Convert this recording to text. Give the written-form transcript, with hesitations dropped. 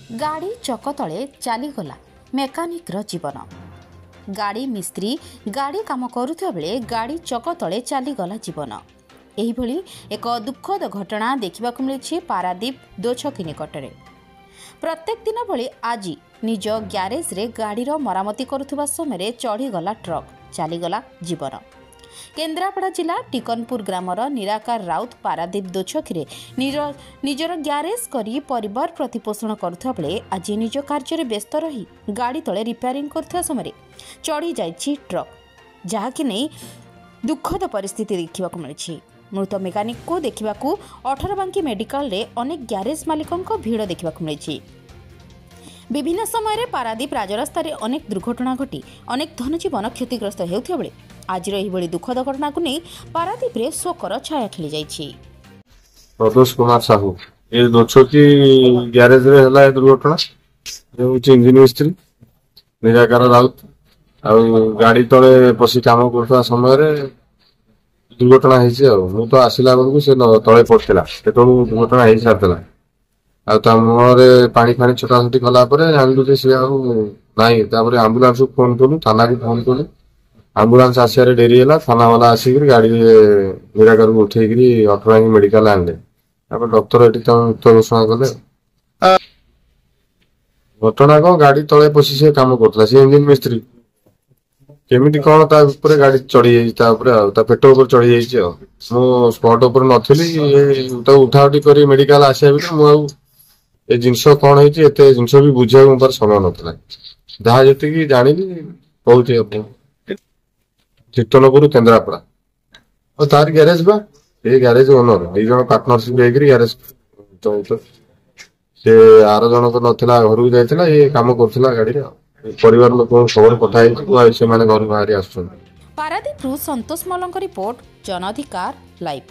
गाड़ी चक तले चलीगला मेकानिक्र जीवन। गाड़ी मिस्त्री गाड़ी काम करुवा बेले गाड़ी चक तले चलीगला जीवन। एहिभली एक दुखद घटना देखा मिली पारादीप दोछकी निकटरे। प्रत्येक दिन भली आज निज ग्यारेज रे गाड़ीर मरामती करुवा समय चढ़ीगला ट्रक चलीगला जीवन। केन्द्रापड़ा जिला टिकनपुर ग्रामर निराकार राउत पारादीप दोछकी निजर ग्यारेज करी परिवार प्रतिपोषण करुवा बेले आज निज कार्य व्यस्त रही गाड़ी तले रिपेयरिंग करुवा समय चढ़ी जाइछि ट्रक, जहाँकि नहीं दुखद परिस्थिति देखा मिली। मृत मेकानिक को देखा 18 मेडिकल रे अनेक ग्यारेज मालिकों भीड़ देखा मिली। विभिन्न समय पारादीप राजरास्ता अनेक दुर्घटना घटी अनेक धनजीवन क्षतिग्रस्त होता बेले आज दुखद घटना को नहीं पारादीप रे शोकर छाया खेली जाइछि। प्रदोष कुमार साहू ये दोछकी ग्यारेज रे हला दुर्घटना इंजिन मिस्त्री निराकार राउत गाड़ी तले पशी काम करता समय दुर्घटना हो तो आसला बेलू से तले पड़ता से दुर्घटना हो सारी मुहरे पानी फाणी छटाछटी कलापर जानलु सी ना आंबुलांस फोन कलु थाना को फोन कलु आंबुलांस आसार डेरी है थाना वाला आसिक गाड़ी निराकार को उठे 18 मेडिकल आने डॉक्टर ये मृत घोषणा कले। घटना कौन गाड़ी तले पशि से कम करता सी इंजिन मिस्त्री केमिटी कौन गाड़ी चढ़ी पेट उपर चढ़ी जाइए मो स्पॉट उपर नी उठा उठी कर मेडिकल आसा मुझे जिनस कौन है जिनस भी बुझा मोर समय नाला जहाँ जी जानी कहते कीर्तनपुर केन्द्रापड़ा और तार ग्यारेज बा ये garage owner these partnership garage से आर जन तो नाला घर को जाता ये कम करा गाड़ी परिवार लोक खबर पठाई से घर बाहरी आस। पारादीप संतोष मल्ल रिपोर्ट जन अधिकार लाइव।